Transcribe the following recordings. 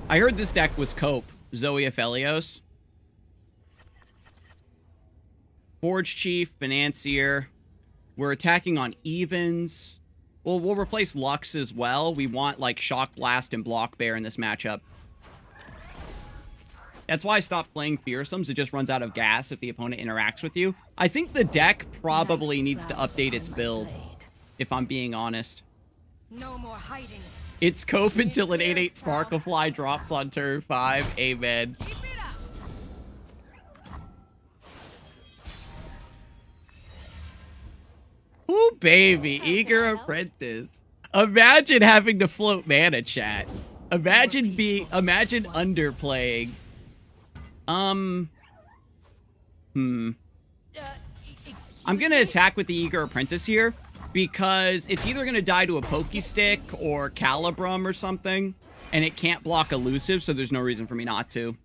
I heard this deck was Cope. Zoe Aphelios. Forge Chief, Financier. We're attacking on evens. Well, we'll replace Lux as well. We want, like, Shock Blast and Block Bear in this matchup. That's why I stopped playing Fearsomes. It just runs out of gas if the opponent interacts with you. I think the deck probably needs to update its build, if I'm being honest. No more hiding. It's Cope until an 8/8 Sparklefly drops on turn 5. Amen. Ooh, baby. Eager Apprentice. Imagine having to float mana, chat. Imagine underplaying. I'm gonna attack with the Eager Apprentice here because it's either gonna die to a Pokestick or Calibrum or something, and it can't block Elusive, so there's no reason for me not to.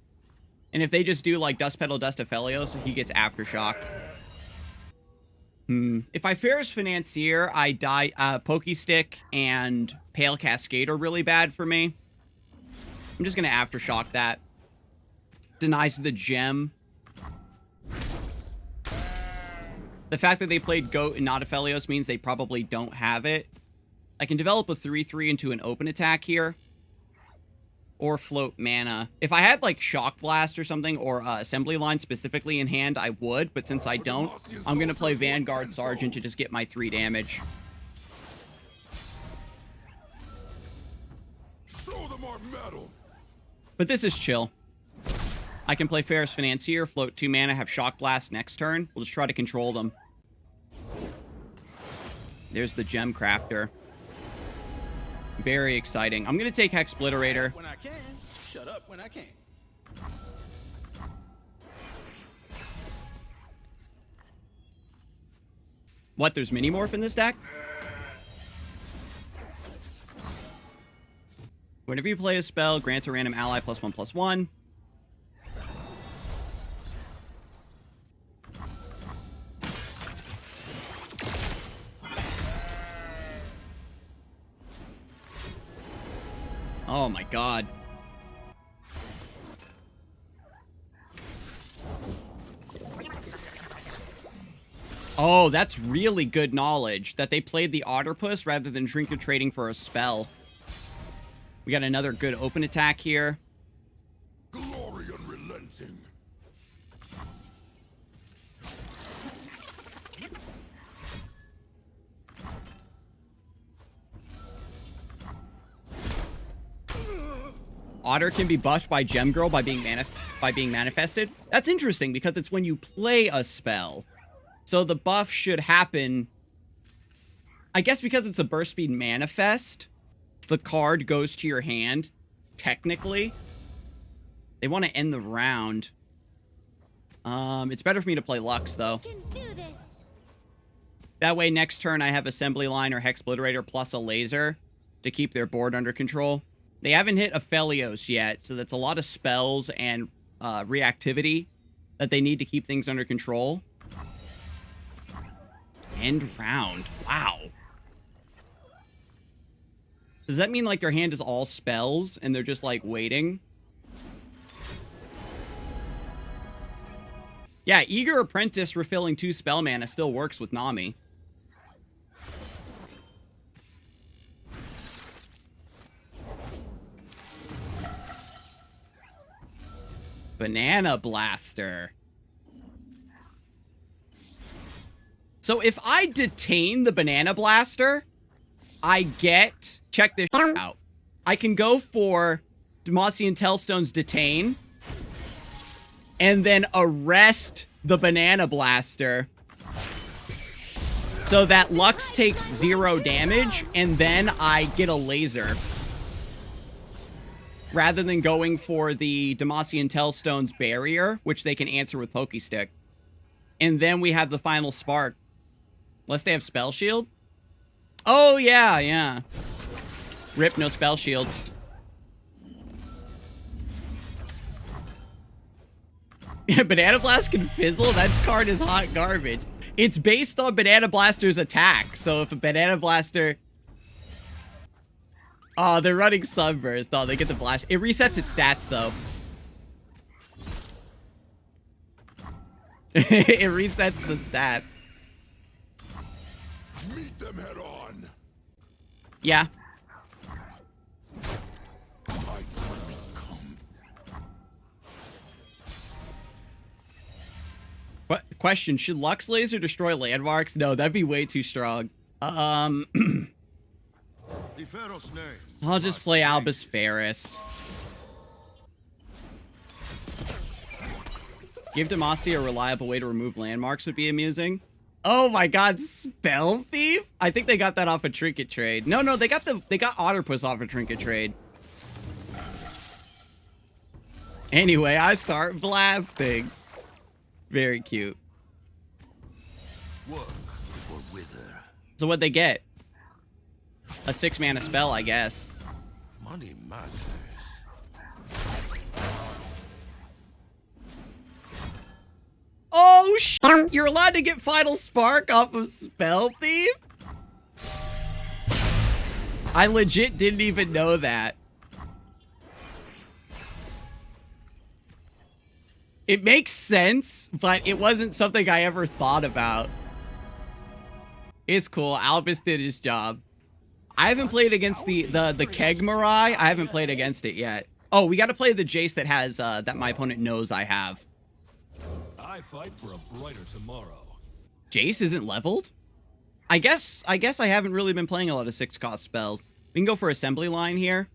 And if they just do like Dust Petal, Dust Aphelios, he gets Aftershock. If I Ferris Financier, I die. Pokestick and Pale Cascade are really bad for me. I'm just gonna Aftershock that. Denies the gem. The fact that they played Goat and not Aphelios means they probably don't have it. I can develop a 3/3 into an open attack here. Or float mana. If I had, like, Shock Blast or something, or Assembly Line specifically in hand, I would. But since I don't, I'm going to play Vanguard Sergeant to just get my 3 damage. Show them our metal. But this is chill. I can play Ferris Financier, float 2 mana, have Shock Blast next turn. We'll just try to control them. There's the Gem Crafter. Very exciting. I'm going to take Hexbliterator. When I can. Shut up when I can. What, there's Minimorph in this deck? Whenever you play a spell, grant a random ally +1/+1. Oh my god. Oh, that's really good knowledge that they played the Otterpuss rather than Trinket trading for a spell. We got another good open attack here. Glory unrelenting. Otter can be buffed by Gem Girl by being manifested. That's interesting because it's when you play a spell. So the buff should happen. I guess because it's a burst speed manifest, the card goes to your hand, technically. They want to end the round. It's better for me to play Lux, though. That way, next turn, I have Assembly Line or Hexbliterator plus a laser to keep their board under control. They haven't hit Aphelios yet, so that's a lot of spells and reactivity that they need to keep things under control. End round. Wow. Does that mean, like, their hand is all spells and they're just, like, waiting? Yeah, Eager Apprentice refilling 2 spell mana still works with Nami. Banana Blaster. So if I detain the Banana Blaster, I get... Check this out. I can go for Demacian Telstone's Detain, and then arrest the Banana Blaster so that Lux takes 0 damage, and then I get a laser. Rather than going for the Demacian Telstone's Barrier, which they can answer with Pokestick. And then we have the final Spark. Unless they have Spell Shield. Oh, yeah, yeah. Rip, no Spell Shield. Banana Blast can fizzle? That card is hot garbage. It's based on Banana Blaster's attack. So if a Banana Blaster... Oh, they're running Sunburst. Oh, they get the blast. It resets its stats, though. It resets the stats. Meet them head on. Yeah. My time has come. What question? Should Lux Laser destroy landmarks? No, that'd be way too strong. I'll just play Albus Ferris. Give Demacia a reliable way to remove landmarks would be amusing. Oh my god, Spell Thief? I think they got that off a Trinket Trade. No, they got Otterpuss off a Trinket Trade. Anyway, I start blasting. Very cute. Work or wither. So what'd they get? A 6-mana spell, I guess. Money matters. Oh, you're allowed to get Final Spark off of Spell Thief? I legit didn't even know that. It makes sense, but it wasn't something I ever thought about. It's cool. Albus did his job. I haven't played against the Kegmarai. I haven't played against it yet. Oh, we got to play the Jace that has that my opponent knows I have. I fight for a brighter tomorrow. Jace isn't leveled? I guess I haven't really been playing a lot of 6-cost spells. We can go for Assembly Line here.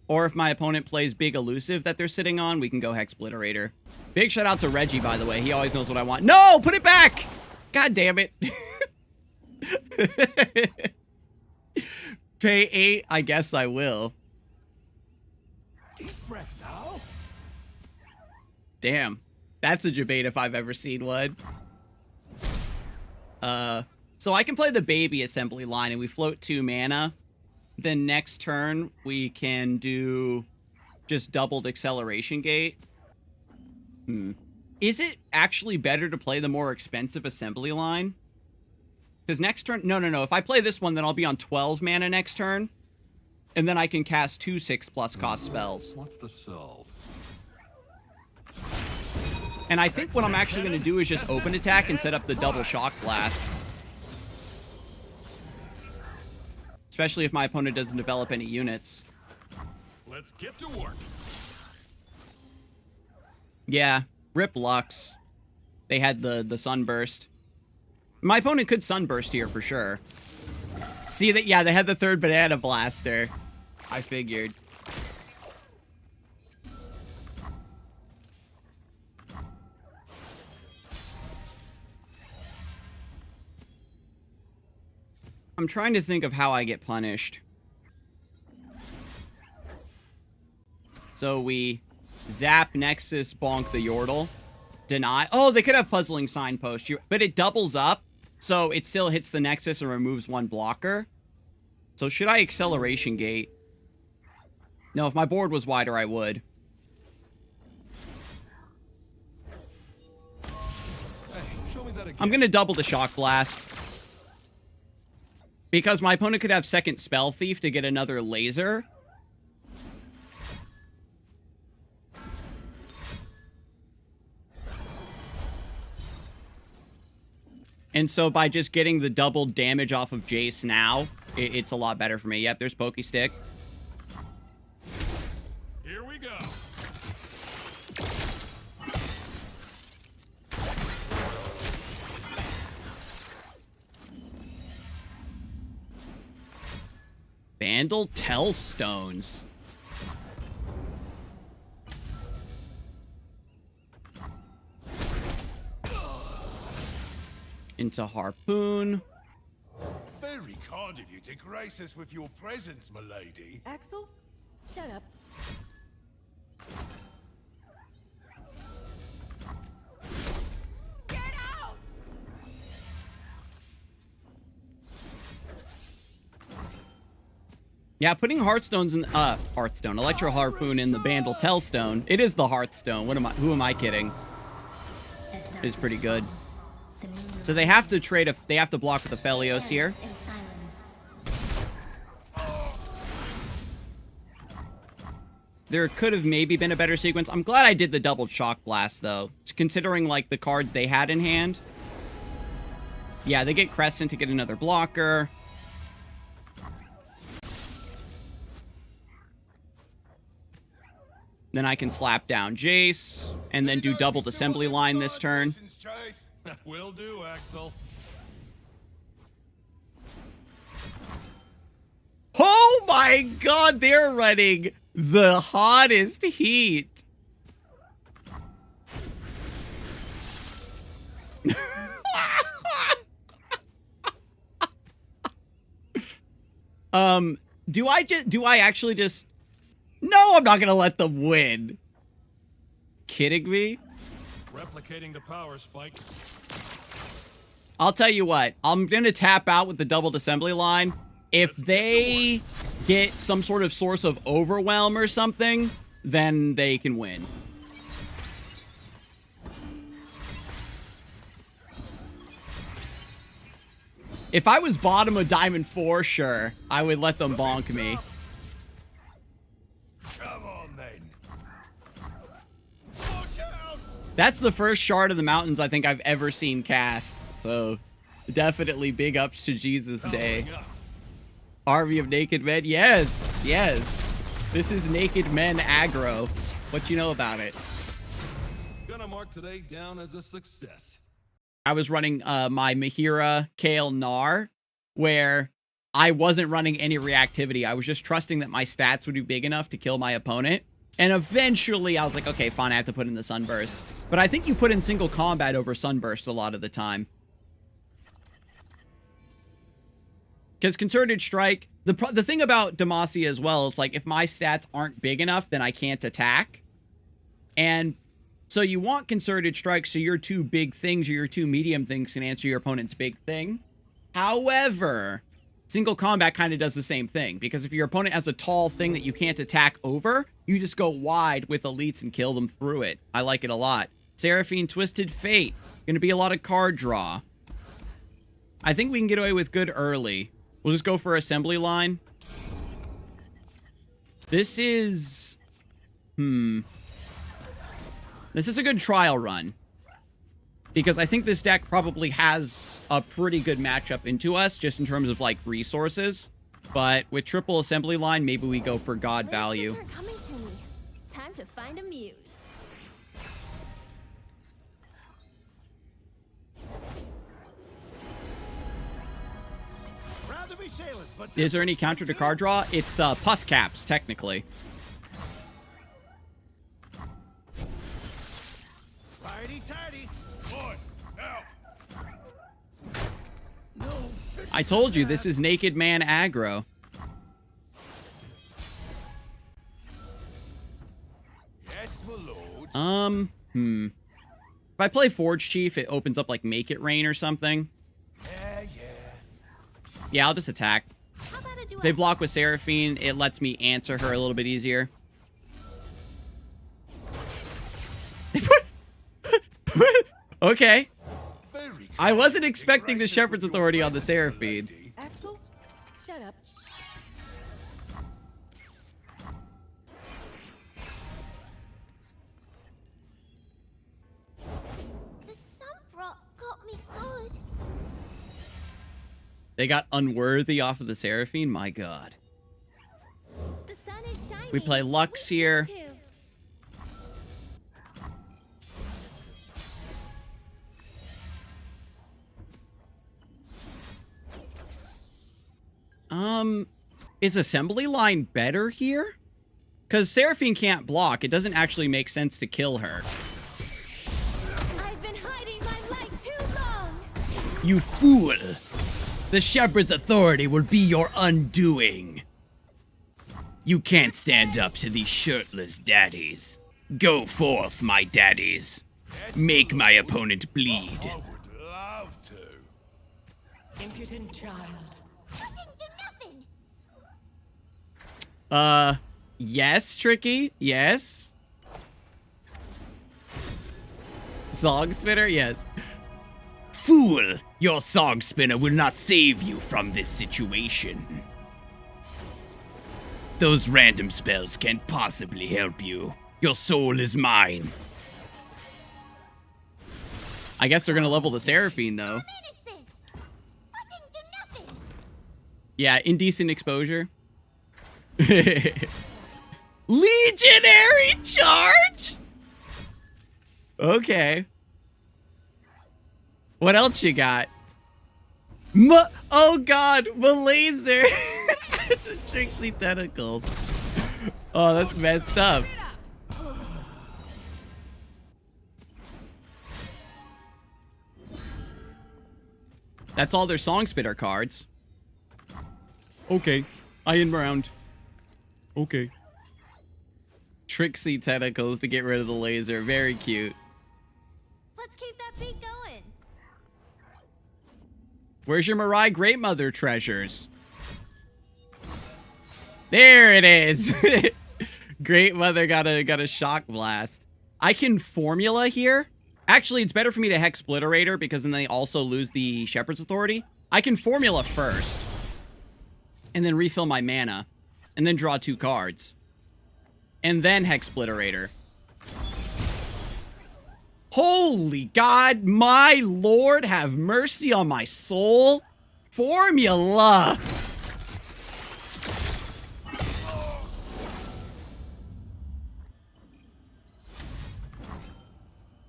Or if my opponent plays Big Elusive that they're sitting on, we can go Hexbliterator. Big shout out to Reggie, by the way. He always knows what I want. No! Put it back! God damn it. Pay 8? I guess I will. Deep breath now. Damn. That's a debate if I've ever seen one. So I can play the baby Assembly Line and we float 2 mana. Then next turn, we can do just doubled Acceleration Gate. Is it actually better to play the more expensive Assembly Line? Because next turn... No. If I play this one, then I'll be on 12 mana next turn. And then I can cast 2 6+ cost spells. What's the solve? And I think what I'm actually going to do is just open attack and set up the double Shock Blast. Especially if my opponent doesn't develop any units. Let's get to work. Yeah, rip Lux. They had the Sunburst. My opponent could Sunburst here for sure. See that? Yeah, they had the 3rd Banana Blaster. I figured. I'm trying to think of how I get punished. So we zap Nexus, bonk the Yordle. Deny. Oh, they could have Puzzling Signpost. But it doubles up, so it still hits the Nexus and removes 1 blocker. So should I Acceleration Gate? No, if my board was wider, I would. Hey, show me that again. I'm going to double the Shock Blast. Because my opponent could have second Spell Thief to get another laser. And so by just getting the double damage off of Jace now, it's a lot better for me. Yep, there's Pokey Stick. Here we go. Vandal Tellstones. Into Harpoon. Very kind of you to grace us with your presence, milady. Axel, shut up. Get out! Yeah, putting Hearthstones in Electro Harpoon in the Vandal Tellstone. It is the Hearthstone. Who am I kidding? Is pretty good. So they have to trade they have to block with the Felios here. there could have maybe been a better sequence. I'm glad I did the double shock blast, though, considering, like, the cards they had in hand. Yeah, they get Crescent to get another blocker. Then I can slap down Jace, and then do doubled assembly line this turn. Will do, Axel. Oh my god, they're running the hottest heat. Do I actually just... No, I'm not gonna let them win. Kidding me? Replicating the power spike. I'll tell you what, I'm gonna tap out with the doubled assembly line. If they get some sort of source of overwhelm or something, then they can win. If I was bottom of Diamond 4, sure, I would let them bonk me. Come on, then. Watch out! That's the first Shard of the Mountains I think I've ever seen cast. So, definitely big ups to Jesus Day. Army of Naked Men? Yes, yes. This is Naked Men aggro. What you know about it? Gonna mark today down as a success. I was running my Mahira Kale Nar, where I wasn't running any reactivity. I was just trusting that my stats would be big enough to kill my opponent. And eventually I was like, okay, fine, I have to put in the Sunburst. But I think you put in single combat over Sunburst a lot of the time. Because Concerted Strike, the thing about Demacia as well, it's like if my stats aren't big enough, then I can't attack. And so you want Concerted Strike so your two big things or your two medium things can answer your opponent's big thing. However, single combat kind of does the same thing. Because if your opponent has a tall thing that you can't attack over, you just go wide with elites and kill them through it. I like it a lot. Seraphine Twisted Fate. Going to be a lot of card draw. I think we can get away with good early. We'll just go for assembly line. This is... This is a good trial run. Because I think this deck probably has a pretty good matchup into us, just in terms of, like, resources. But with triple assembly line, maybe we go for God value. Coming to me. Time to find a muse. Is there any counter to card draw? It's puff caps, technically. I told you, this is Naked Man aggro. Yes, my lord. If I play Forge Chief, it opens up, like, Make It Rain or something. Yeah, I'll just attack. If they block with Seraphine, it lets me answer her a little bit easier. Okay. I wasn't expecting the Shepherd's Authority on the Seraphine. Axel, shut up. The sunbrock got me good. They got Unworthy off of the Seraphine? My god. The sun is shining. We play Lux here. Too. Is assembly line better here? Because Seraphine can't block. It doesn't actually make sense to kill her. I've been hiding my light too long. You fool! The Shepherd's Authority will be your undoing. You can't stand up to these shirtless daddies. Go forth, my daddies. Make my opponent bleed. I would love to. Impudent child. I didn't do nothing. Yes, Tricky? Yes? Song Spinner? Yes. Fool! Your Song Spinner will not save you from this situation. Those random spells can't possibly help you. Your soul is mine. I guess they're gonna level the Seraphine, though. I'm innocent. I didn't do nothing. Yeah, indecent exposure. Legionary charge? Okay. What else you got? Oh god, Malaser! The Trixie tentacles. Oh, that's messed up. That's all their Song Spitter cards. Okay. I am around. Okay. Trixie tentacles to get rid of the laser. Very cute. Let's keep that beat going. Where's your Mirai Great Mother treasures? There it is. Great Mother got a shock blast. I can formula here. Actually, it's better for me to Hex Splitterator because then they also lose the Shepherd's Authority. I can formula first. And then refill my mana. And then draw 2 cards. And then Hex Splitterator. Holy God, my Lord, have mercy on my soul. Formula.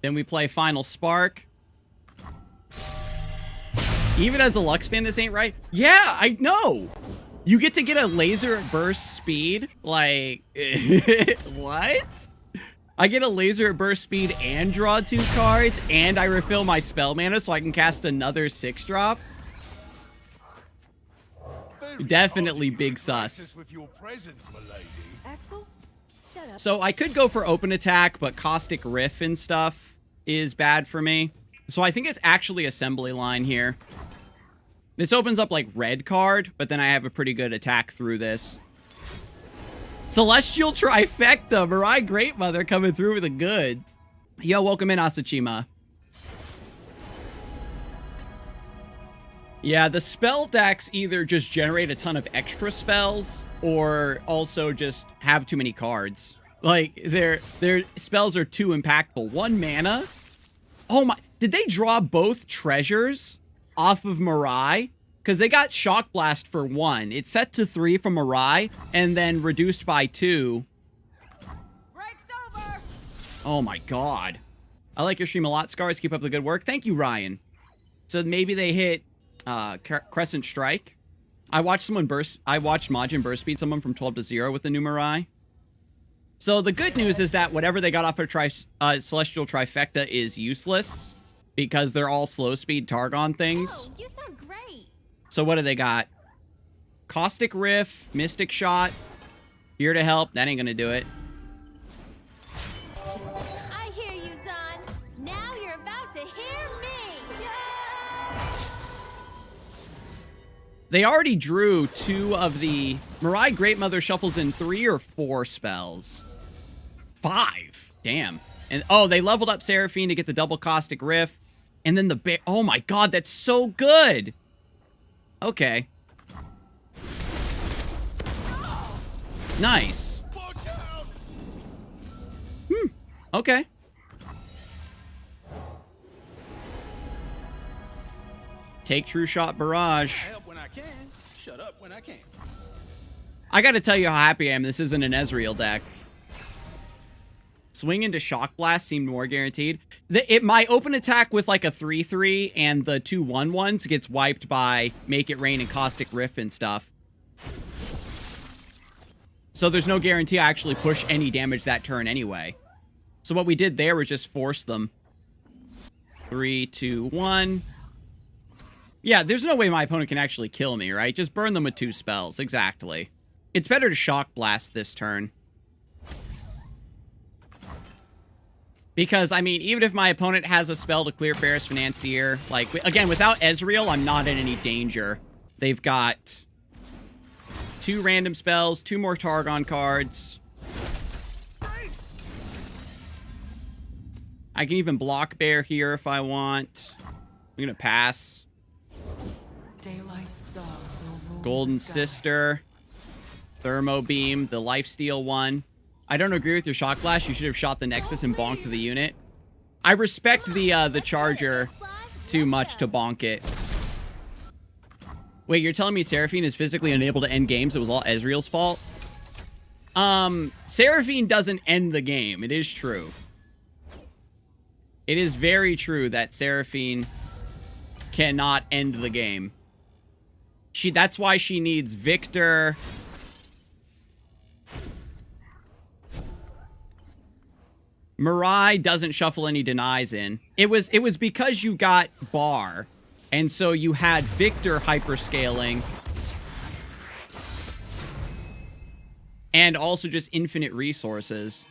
Then we play Final Spark. Even as a Lux fan, this ain't right. Yeah, I know. You get to get a laser at burst speed. Like, what? I get a laser at burst speed and draw 2 cards, and I refill my spell mana so I can cast another 6-drop. Definitely big sus. With your presence, my lady. Axel, shut up. So I could go for open attack, but Caustic Riff and stuff is bad for me. So I think it's actually assembly line here. This opens up like red card, but then I have a pretty good attack through this. Celestial Trifecta, Mirai Great Mother coming through with the goods. Yo, welcome in, Asachima. Yeah, the spell decks either just generate a ton of extra spells or also just have too many cards. Like, their spells are too impactful. 1 mana? Oh my, did they draw both treasures off of Mirai? Because they got Shock Blast for 1. It's set to 3 from Mirai, and then reduced by 2. Break's over. Oh my god. I like your stream a lot, Scars. Keep up the good work. Thank you, Ryan. So maybe they hit Crescent Strike. I watched Majin burst speed someone from 12 to 0 with the new Mirai. So the good news is that whatever they got off of Celestial Trifecta is useless because they're all slow speed Targon things. Oh, you sound great. So what do they got? Caustic Riff, Mystic Shot, here to help. That ain't gonna do it. I hear you, Zon. Now you're about to hear me. They already drew 2 of the... Mirai Great Mother shuffles in 3 or 4 spells. 5. Damn. And oh, they leveled up Seraphine to get the double Caustic Riff. And then the bear... Oh my god, that's so good! Okay. Nice. Okay. Take True Shot Barrage. Help when I can. Shut up when I can't. I gotta tell you how happy I am this isn't an Ezreal deck. Swing into Shock Blast seemed more guaranteed. My open attack with like a 3/3 and the 2 1/1s gets wiped by Make It Rain and Caustic Riff and stuff. So there's no guarantee I actually push any damage that turn anyway. So what we did there was just force them. 3, 2, 1. Yeah, there's no way my opponent can actually kill me, right? Just burn them with 2 spells. Exactly. It's better to Shock Blast this turn. Because, I mean, even if my opponent has a spell to clear Ferris Financier, like, again, without Ezreal, I'm not in any danger. They've got 2 random spells, 2 more Targon cards. I can even block Bear here if I want. I'm gonna pass. Daylight star will rule Golden the skies. Sister. Thermo Beam, the Lifesteal one. I don't agree with your Shock Blast. You should have shot the Nexus and bonked the unit. I respect the Charger too much to bonk it. Wait, you're telling me Seraphine is physically unable to end games? It was all Ezreal's fault? Seraphine doesn't end the game. It is true. It is very true that Seraphine cannot end the game. That's why she needs Victor. Mirai doesn't shuffle any denies in. It was because you got Bar, and so you had Victor hyperscaling, and also just infinite resources.